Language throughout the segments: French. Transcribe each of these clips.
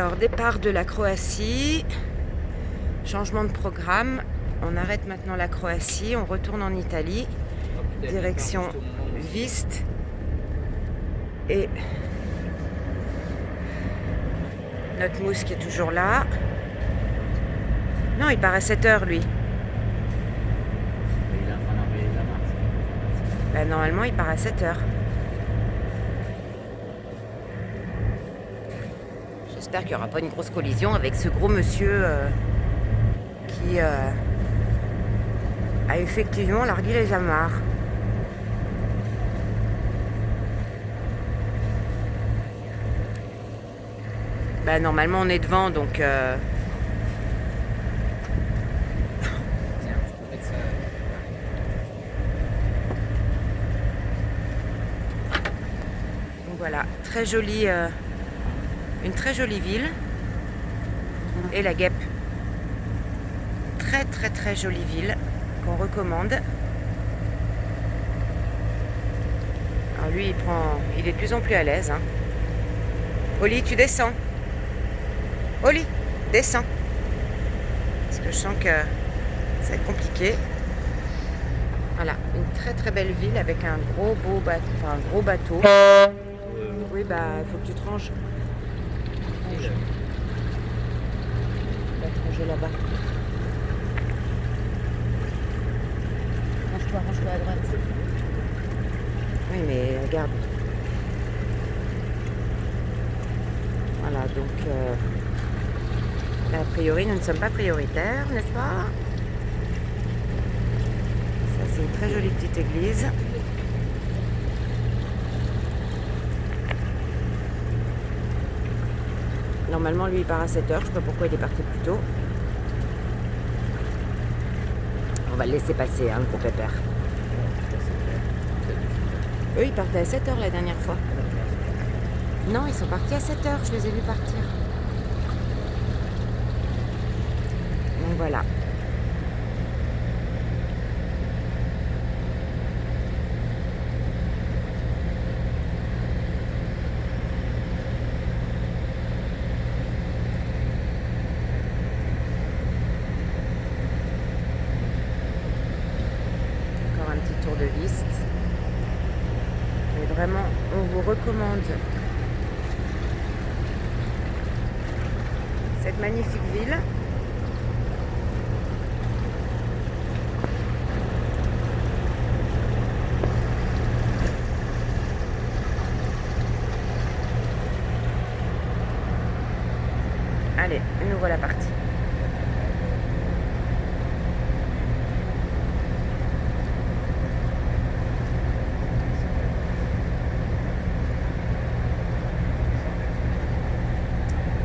Alors, départ de la Croatie, changement de programme. On arrête maintenant la Croatie, on retourne en Italie, direction Vist. Et notre mousse qui est toujours là. Non, il part à 7h lui. Bah, normalement, il part à 7h. J'espère qu'il n'y aura pas une grosse collision avec ce gros monsieur qui a effectivement largué les amarres. Bah, normalement, on est devant, donc... Voilà, très jolie, une très jolie ville. Et la Gap, très très très jolie ville qu'on recommande. Alors lui, il est de plus en plus à l'aise. Hein. Oli, tu descends. Oli, descends. Parce que je sens que ça va être compliqué. Voilà, une très très belle ville avec un gros bateau. Oui, bah, il faut que tu te ranges. Range. Va te ranger là-bas. Range-toi à droite. Oui, mais regarde. Voilà, donc... a priori, nous ne sommes pas prioritaires, n'est-ce pas? Ça, c'est une très jolie petite église. Normalement, lui, il part à 7h. Je ne sais pas pourquoi il est parti plus tôt. On va le laisser passer, hein, le gros pépère. Eux, ils partaient à 7h la dernière fois. Non, ils sont partis à 7h. Je les ai vus partir. Donc voilà. Encore un petit tour de Vist. Mais vraiment, on vous recommande cette magnifique ville. Allez, nous voilà partis.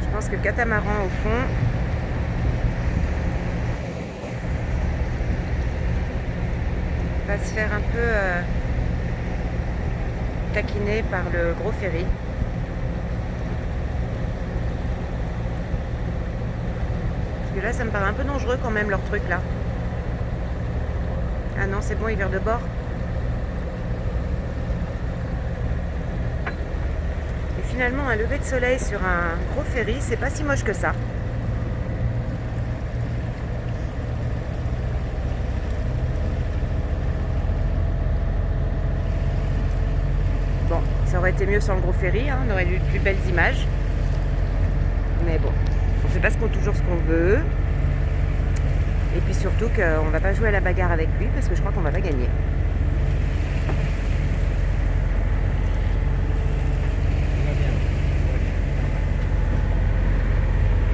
Je pense que le catamaran au fond va se faire un peu taquiner par le gros ferry. Parce que là, ça me paraît un peu dangereux quand même, leur truc là. Ah non, c'est bon, il vire de bord. Et finalement, un lever de soleil sur un gros ferry, c'est pas si moche que ça. Bon, ça aurait été mieux sans le gros ferry, hein, on aurait eu de plus belles images. Mais bon, on fait pas toujours ce qu'on veut. Et puis surtout qu'on va pas jouer à la bagarre avec lui parce que je crois qu'on va pas gagner.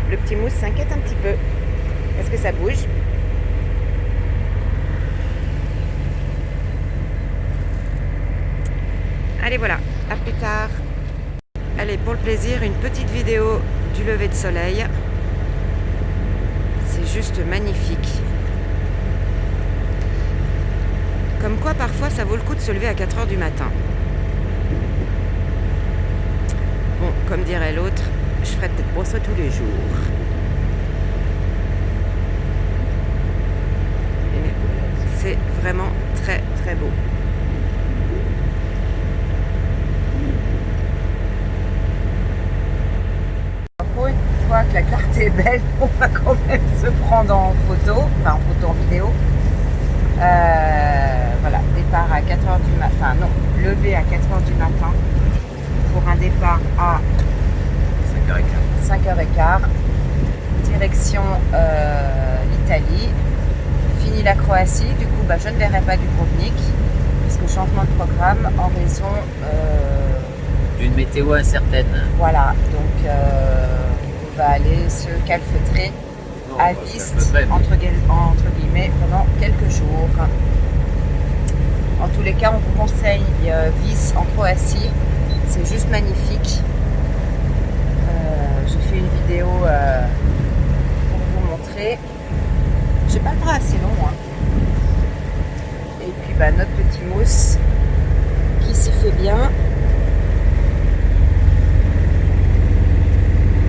Le petit mousse s'inquiète un petit peu. Est-ce que ça bouge? Allez, voilà, à plus tard. Allez, pour le plaisir, une petite vidéo du lever de soleil. C'est juste magnifique. Comme quoi, parfois, ça vaut le coup de se lever à 4h du matin. Bon, comme dirait l'autre, je ferai peut-être pour ça tous les jours. C'est vraiment très très beau. est belle, on va quand même se prendre en photo, enfin en photo, en vidéo. Voilà, départ à 4h du matin, enfin non, lever à 4h du matin pour un départ à 5h15, direction l'Italie. Fini la Croatie, du coup je ne verrai pas Dubrovnik, puisque changement de programme en raison d'une météo incertaine. Voilà, donc on va aller se calfeutrer à Vist, entre guillemets, pendant quelques jours. En tous les cas, on vous conseille Vis en Croatie, c'est juste magnifique. J'ai fait une vidéo pour vous montrer. J'ai pas le bras assez long, hein. Et puis notre petit mousse qui s'y fait bien.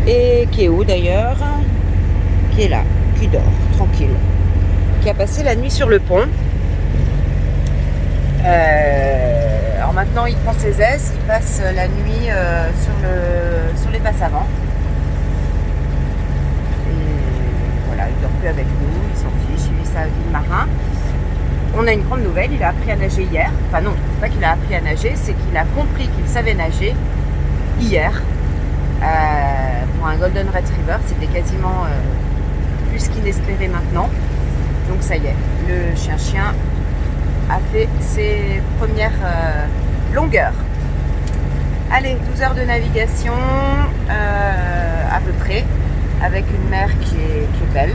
Et qui est où d'ailleurs? Qui est là, qui dort, tranquille. Qui a passé la nuit sur le pont. Alors maintenant il prend ses aises, il passe la nuit sur les passes avant. Et voilà, il dort plus avec nous, il s'en fiche, il vit sa vie de marin. On a une grande nouvelle, il a appris à nager hier. Enfin non, pas qu'il a appris à nager, c'est qu'il a compris qu'il savait nager hier. Pour un Golden Retriever, c'était quasiment plus qu'inespéré maintenant. Donc ça y est, le chien a fait ses premières longueurs. Allez, 12 heures de navigation à peu près, avec une mer qui est belle,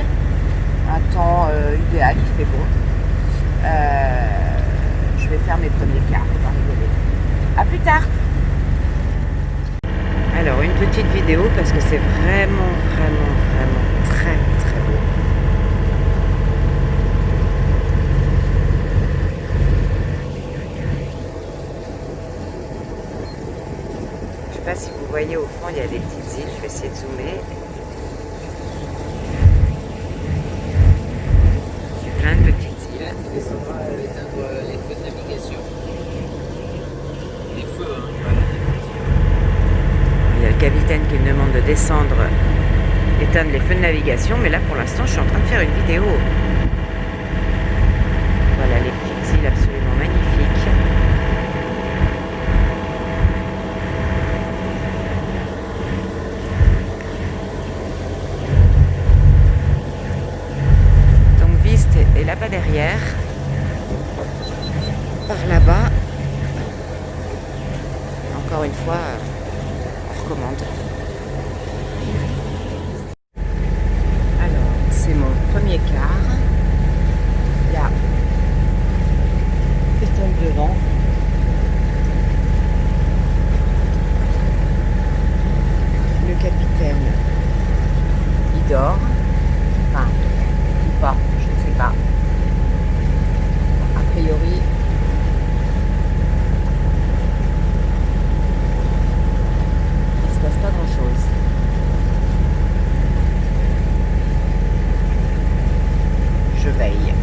un temps idéal, il fait bon. Je vais faire mes premiers quarts, on va rigoler. A plus tard. Alors une petite vidéo parce que c'est vraiment très beau. Je sais pas si vous voyez au fond, il y a des petites îles, je vais essayer de zoomer. C'est plein de petites îles. C'est sympa d'éteindre les feux de navigation. Les feux, hein. Il y a le capitaine qui me demande de descendre, éteindre les feux de navigation, mais là pour l'instant je suis en train de faire une vidéo. Voilà les petites îles absolument magnifiques. Donc Vist est là-bas derrière, par là-bas. Encore une fois, commande. Alors, c'est mon premier quart. Il y a pétale devant. Le capitaine, il dort. Enfin, ou pas, je ne sais pas. A priori, pas grand chose. Je veille.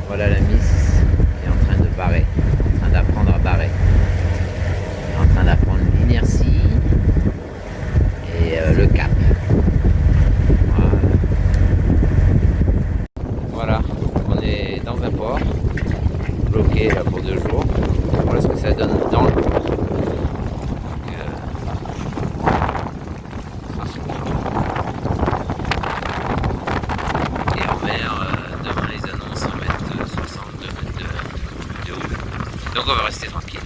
Voilà la Miss qui est en train de barrer, en train d'apprendre à barrer, en train d'apprendre l'inertie et le cap. Voilà, on est dans un port bloqué là pour 2 jours. Voilà ce que ça donne dans le port. Et en mer, demain les annonces 1 mètre 60, 2 mètres de haut. Donc on va rester tranquille.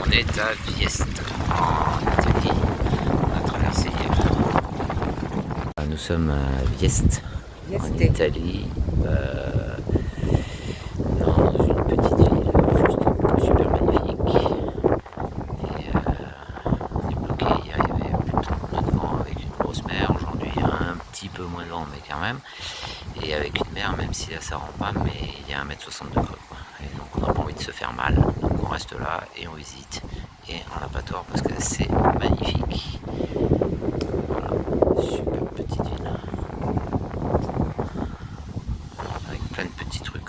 On est à Viest, en Italie. On a traversé hier. Nous sommes à Viest, en Italie. Dans une petite ville juste super magnifique. Et on est bloqué. Hier il y avait plus de 30 nœuds de vent avec une grosse mer. Aujourd'hui il y a un petit peu moins de vent, mais quand même. Et avec une mer, même si là ça rend pas, mais il y a 1,60 m de creux. Et donc on n'a pas envie de se faire mal. Donc on reste là et on visite. Et on n'a pas tort parce que c'est magnifique. Voilà, super petite ville. Avec plein de petits trucs.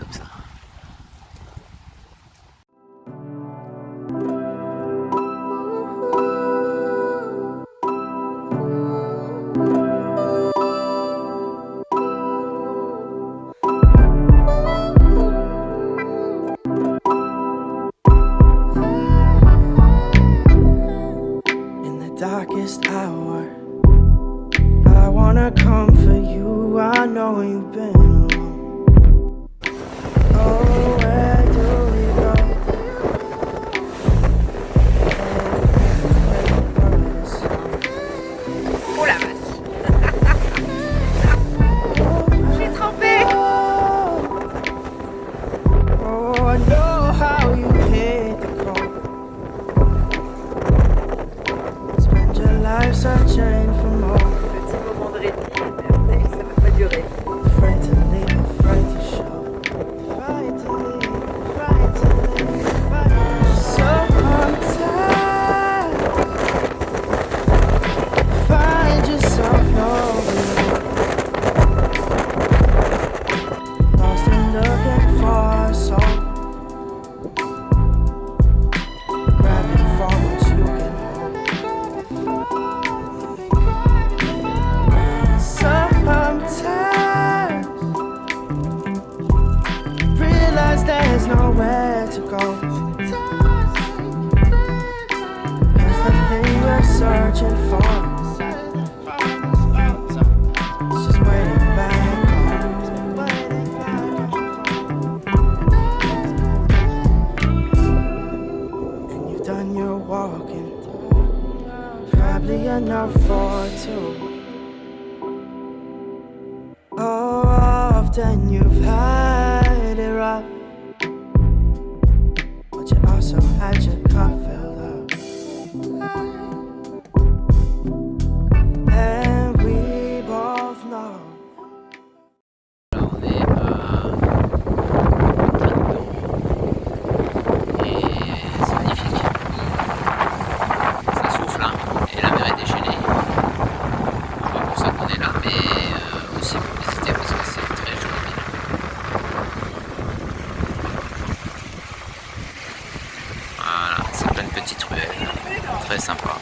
realize there's nowhere to go. 'Cause the thing we're searching for is just waiting back home. And you've done your walking, probably enough for two. Oh, often you've had it rough, but you also had your cup filled up. And we both know. Là, on est à 30 euros et c'est magnifique. Ça souffle, hein, et la mer est déchaînée. C'est pas pour ça qu'on est là, mais aussi pour visiter parce que c'est très joli. Voilà, c'est plein de petites ruelles, très sympa.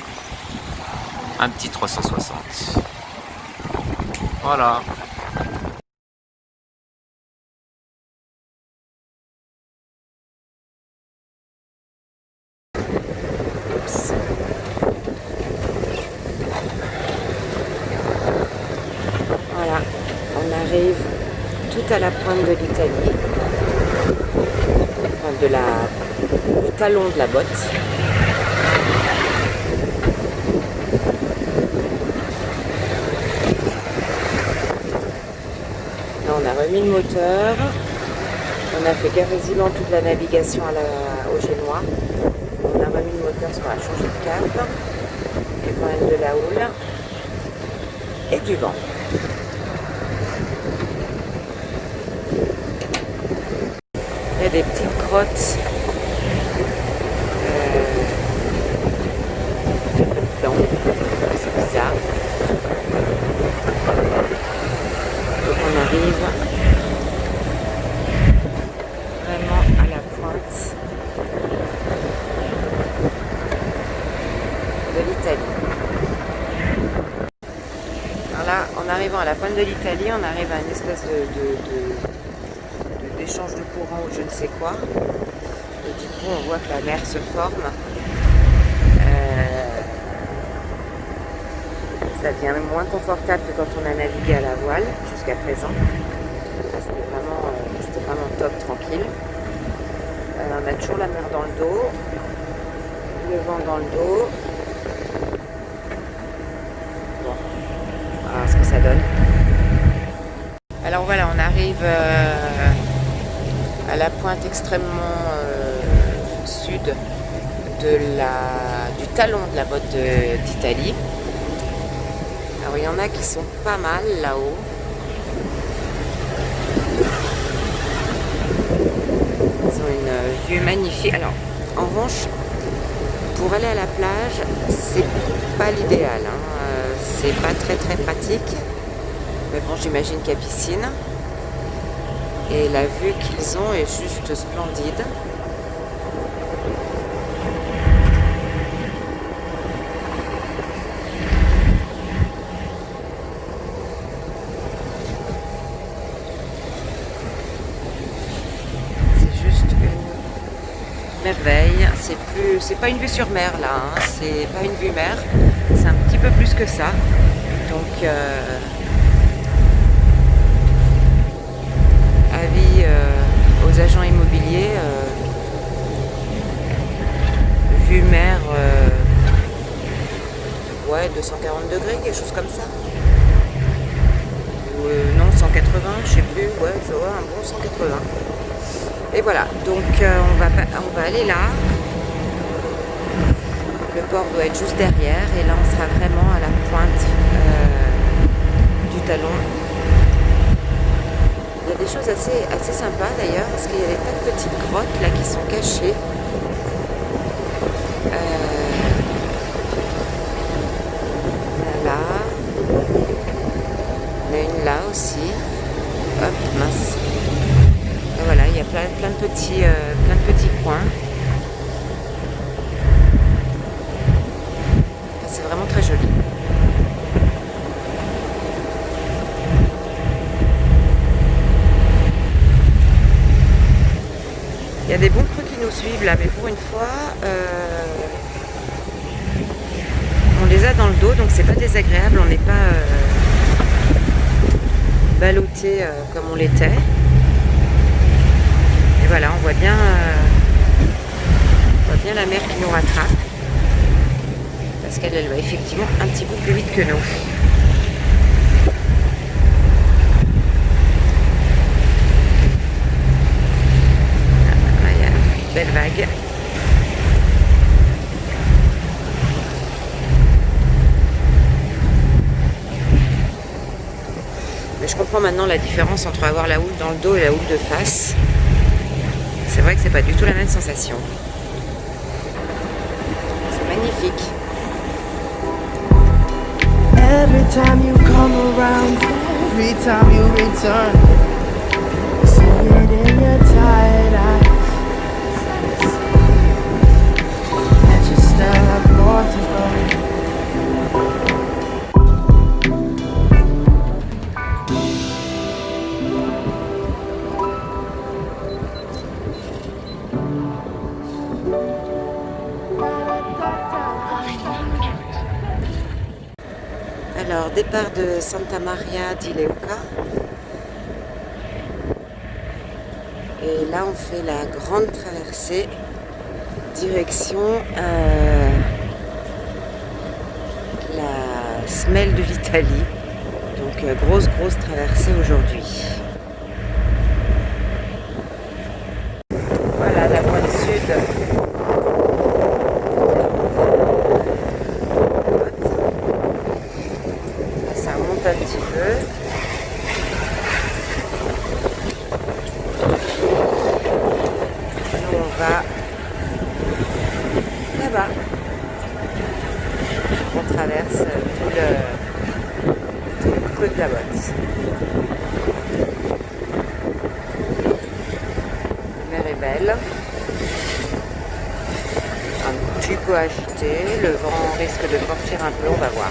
Un petit 360. Voilà. Oups. Voilà, on arrive tout à la pointe de l'Italie, enfin du talon de la botte. Là, on a remis le moteur, on a fait quasiment toute la navigation au Génois. On a remis le moteur parce qu'on a changé de cap. Il y a quand même de la houle et du vent. Il y a des petites grottes dedans. C'est bizarre. Donc on arrive vraiment à la pointe de l'Italie. Alors là, en arrivant à la pointe de l'Italie, on arrive à une espèce d'échange de courant ou je ne sais quoi. Et du coup, on voit que la mer se forme. Ça devient même moins confortable que quand on a navigué à la voile jusqu'à présent. Là, c'était vraiment top, tranquille. On a toujours la mer dans le dos, le vent dans le dos. Bon, on va voir ce que ça donne. Alors voilà, on arrive à la pointe extrêmement sud du talon de la botte d'Italie. Alors il y en a qui sont pas mal là-haut. Ils ont une vue magnifique. Alors en revanche, pour aller à la plage, c'est pas l'idéal, hein. C'est pas très très pratique. Mais bon, j'imagine qu'il y a piscine. Et la vue qu'ils ont est juste splendide. Merveille, c'est pas une vue sur mer là, hein. C'est pas une vue mer, c'est un petit peu plus que ça. Donc avis aux agents immobiliers, vue mer, ouais, 240 degrés, quelque chose comme ça. Ou non, 180, je sais plus, ouais, ça va, un bon 180. Et voilà, donc on va aller là. Le port doit être juste derrière et là on sera vraiment à la pointe du talon. Il y a des choses assez sympas d'ailleurs parce qu'il y a des tas de petites grottes là qui sont cachées. Là. On a une là aussi. Hop, mince. Et voilà, il y a plein de petits coins. C'est vraiment très joli. a des bons creux qui nous suivent là, mais pour une fois, on les a dans le dos, donc c'est pas désagréable, on n'est pas ballotté comme on l'était. Et voilà, on voit bien la mer qui nous rattrape, parce qu'elle va effectivement un petit peu plus vite que nous. Là, il y a une belle vague. Mais je comprends maintenant la différence entre avoir la houle dans le dos et la houle de face. C'est vrai que c'est pas du tout la même sensation. C'est magnifique. Every time you come around, every time you return, see it in your tired eyes that you still have more to go. Alors, départ de Santa Maria di Leuca. Et là, on fait la grande traversée, direction la semelle de l'Italie. Donc, grosse traversée aujourd'hui. Voilà, la pointe sud. Ça monte un petit peu. Nous, on va là-bas. On traverse tout le creux de la botte. La mer est belle. Un petit peu agité. Le vent risque de fortir un peu, on va voir.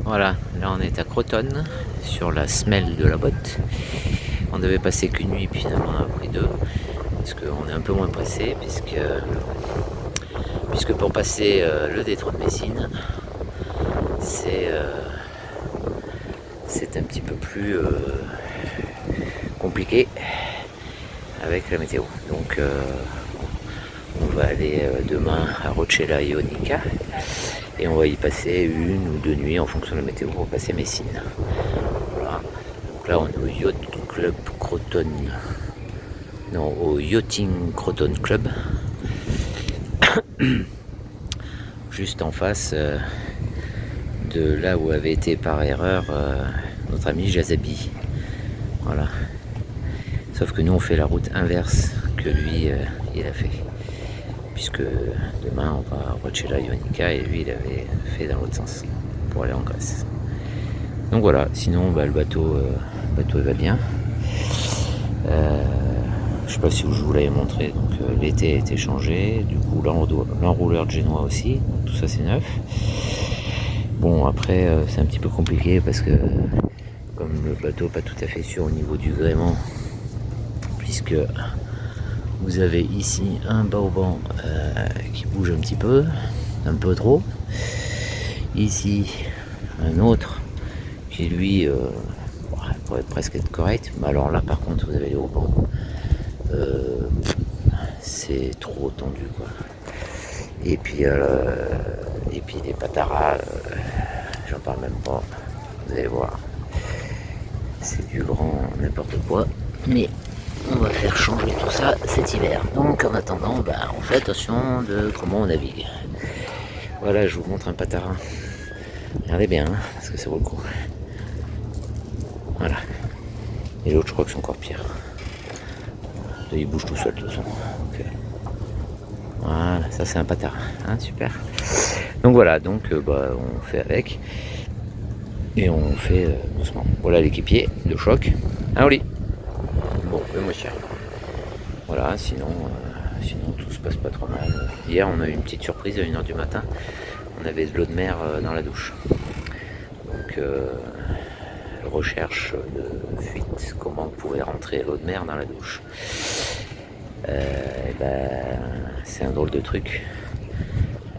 Voilà, là on est à Crotone, sur la semelle de la botte. On devait passer qu'une nuit, puis finalement on a pris deux, parce qu'on est un peu moins pressé, puisque pour passer le détroit de Messine, c'est un petit peu plus compliqué avec la météo. Donc on va aller demain à Roccella Ionica Et on va y passer 1 ou 2 nuits en fonction de la météo pour passer Messine. Voilà. Donc là on est au Yacht Club Croton. Non, au Yachting Croton Club. Juste en face de là où avait été par erreur notre ami Jazabi. Voilà. Sauf que nous on fait la route inverse que lui il a fait. Puisque demain on va à Rochella Ionica et lui il avait fait dans l'autre sens pour aller en Grèce. Donc voilà, sinon le bateau il va bien. Je sais pas si je vous l'avais montré, donc l'été a été changé, du coup l'enrouleur génois aussi, donc tout ça c'est neuf. Bon après c'est un petit peu compliqué parce que comme le bateau n'est pas tout à fait sûr au niveau du gréement, puisque vous avez ici un baoban qui bouge un petit peu, un peu trop. Ici, un autre qui lui pourrait presque être correct. Mais alors là, par contre, vous avez les haubans. C'est trop tendu, quoi. Et puis les pataras, j'en parle même pas. Vous allez voir. C'est du grand n'importe quoi. Mais on va faire changer tout ça cet hiver. Donc en attendant, on fait attention de comment on navigue. Voilà, je vous montre un patarin. Regardez bien, hein, parce que ça vaut le coup. Voilà. Et l'autre, je crois que c'est encore pire. Là, il bouge tout seul de toute façon. Donc, voilà, ça c'est un patarin. Hein, super. Donc voilà, donc on fait avec. Et on fait doucement. Voilà l'équipier de choc. Un Oli. Bon, le moins cher. Voilà, sinon tout se passe pas trop mal. Hier, on a eu une petite surprise à 1h du matin. On avait de l'eau de mer dans la douche. Donc, recherche de fuite, comment on pouvait rentrer l'eau de mer dans la douche. C'est un drôle de truc.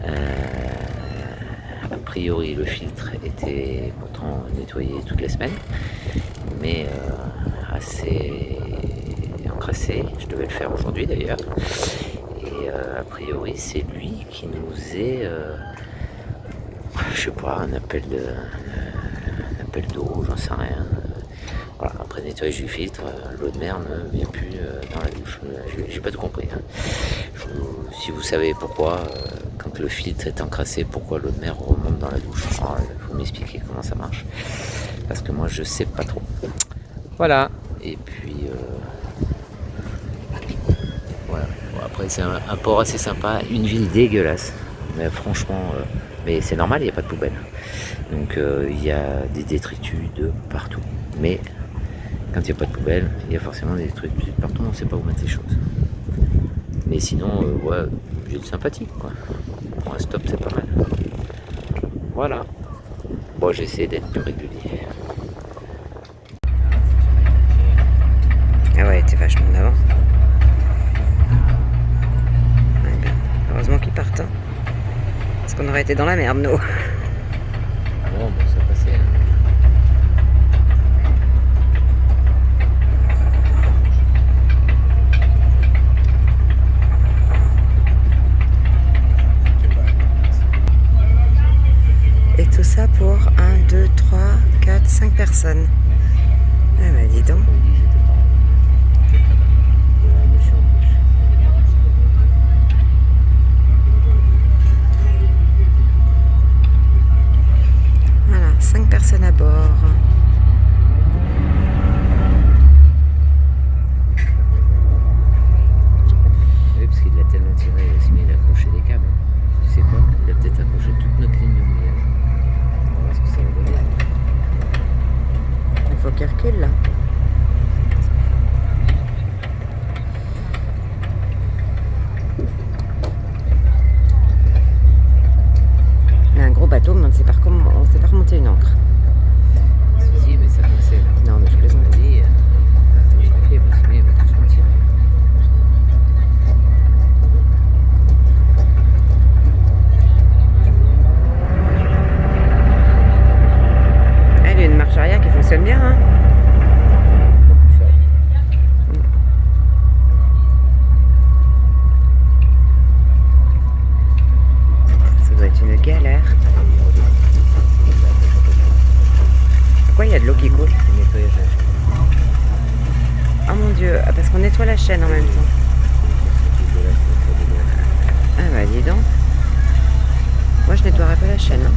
A priori, le filtre était pourtant nettoyé toutes les semaines, mais assez encrassé. Je devais le faire aujourd'hui d'ailleurs. Et a priori, c'est lui qui nous est, je sais pas, un appel d'eau, j'en sais rien. Voilà, après nettoyage du filtre, l'eau de mer ne vient plus dans la douche. J'ai pas tout compris. Hein. Si vous savez pourquoi, quand le filtre est encrassé, pourquoi l'eau de mer remonte dans la douche, il faut m'expliquer comment ça marche. Parce que moi, je sais pas trop. Voilà. Et puis, voilà. Bon, après, c'est un port assez sympa, une ville dégueulasse. Mais franchement, mais c'est normal, il n'y a pas de poubelle. Donc, il y a des détritus de partout. Mais quand il n'y a pas de poubelle, il y a forcément des détritus de partout, on ne sait pas où mettre les choses. Mais sinon, ville sympathique, quoi. Pour un stop, c'est pas mal. Voilà. Bon, j'essaie d'être plus régulier. Ah ouais, t'es vachement en avance. Ouais, heureusement qu'ils partent. Hein. Parce qu'on aurait été dans la merde, nous. Bon, ça passait. Hein. Et tout ça pour 1, 2, 3, 4, 5 personnes. Ah bah dis donc. Voilà, 5 personnes à bord. Oui, parce qu'il l'a tellement tiré, il a accroché des câbles. Tu sais quoi? Il a peut-être accroché toute notre ligne de mouillage. On va voir ce que ça va donner. Il faut qu'il recule là. Mais un gros bateau, mais on ne sait pas remonter une ancre. Si, mais ça coincait là. Non, mais je plaisante. Vas-y, je l'ai fait, parce qu'il va tous me tirer. Elle a une marche arrière qui fonctionne bien, hein. Ça doit être une galère. qui coule. Nettoyage. Oh mon Dieu, ah, parce qu'on nettoie la chaîne en même temps. Ah bah dis donc. Moi je nettoierai pas la chaîne. Hein.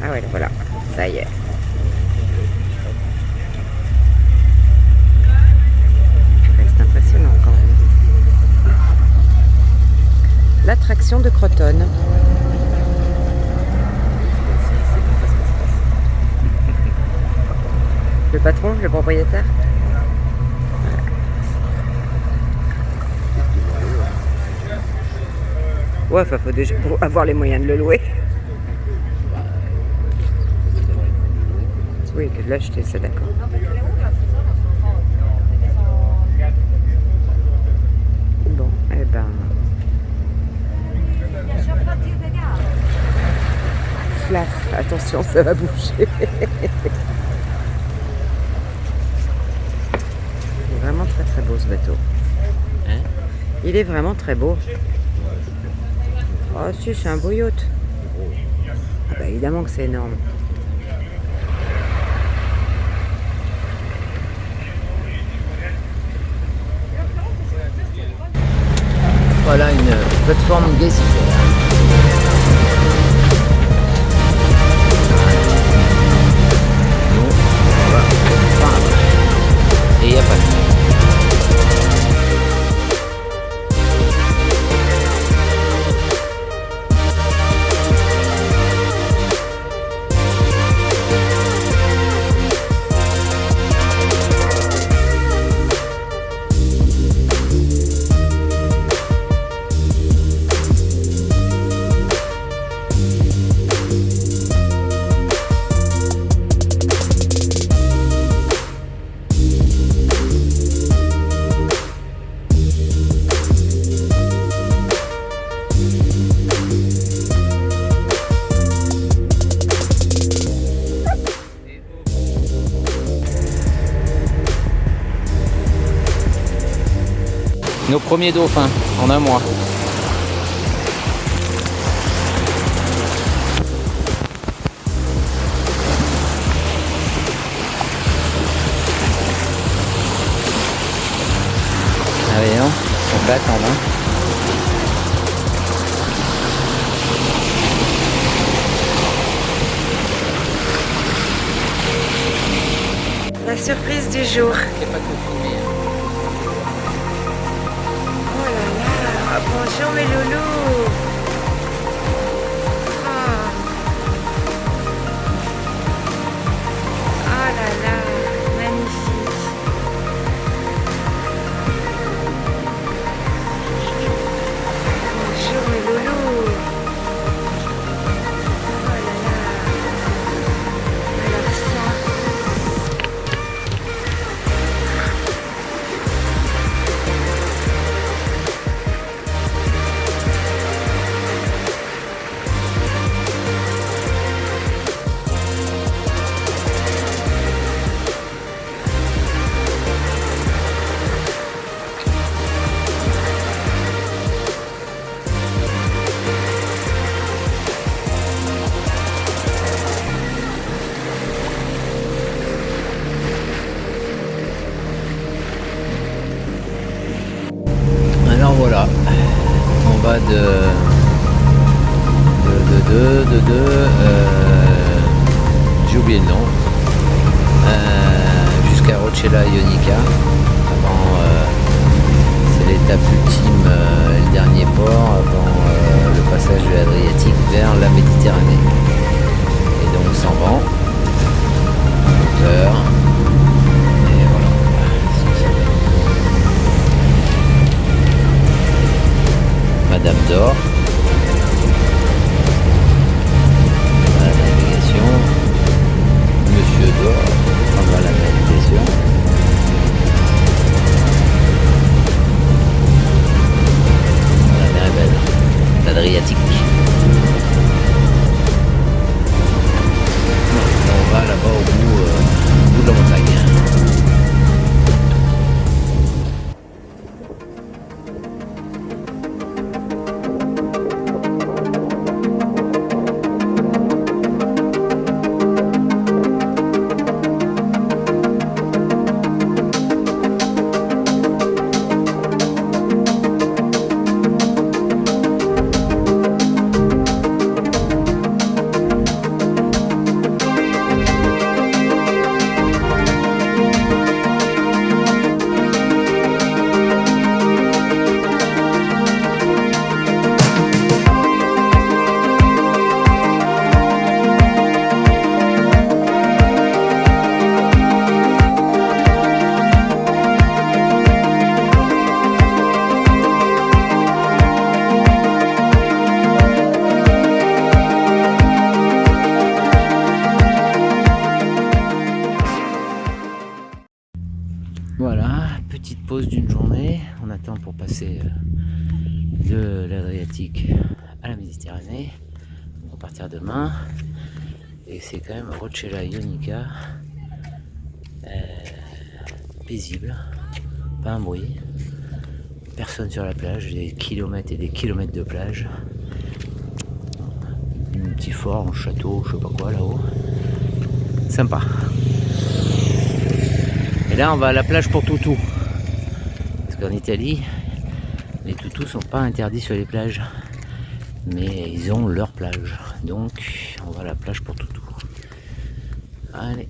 Ah ouais, voilà, ça y est. C'est impressionnant quand même. L'attraction de Crotone. Le patron, le propriétaire. Ouais, enfin, faut déjà pour avoir les moyens de le louer. Oui, que de l'acheter, c'est d'accord. Bon, eh ben... Flaf, attention, ça va bouger. Il est vraiment très très beau ce bateau. Hein? Il est vraiment très beau. Oh si, c'est un beau yacht. Ah bah évidemment que c'est énorme. Voilà une plateforme gazifère. Nous, on va par là-bas. Et il n'y a pas de... Nos premiers dauphins en un mois. Allez, on peut attendre. Hein. La surprise du jour. C'est pas tout filmé. Oh là là, bonjour mes loulous. Oh. Oh là là, magnifique. Bonjour mes loulous. Oh là là. Alors ça. Alors voilà, on va j'ai oublié le nom, jusqu'à Roccella Ionica. Avant, c'est l'étape ultime, le dernier port avant le passage de l'Adriatique vers la Méditerranée. Et donc sans vent, en hauteur. Et voilà. Madame d'or. La navigation. Monsieur d'or. On va la navigation. La mer est belle. L'Adriatique. On va là-bas au bout de la montagne. Voilà, petite pause d'une journée. On attend pour passer de l'Adriatique à la Méditerranée. On va partir demain. Et c'est quand même Roccella Ionica. Paisible. Pas un bruit. Personne sur la plage. Des kilomètres et des kilomètres de plage. Un petit fort, un château, je sais pas quoi là-haut. Sympa. Et là, on va à la plage pour toutous. Parce qu'en Italie, les toutous sont pas interdits sur les plages. Mais ils ont leur plage. Donc, on va à la plage pour toutous. Allez.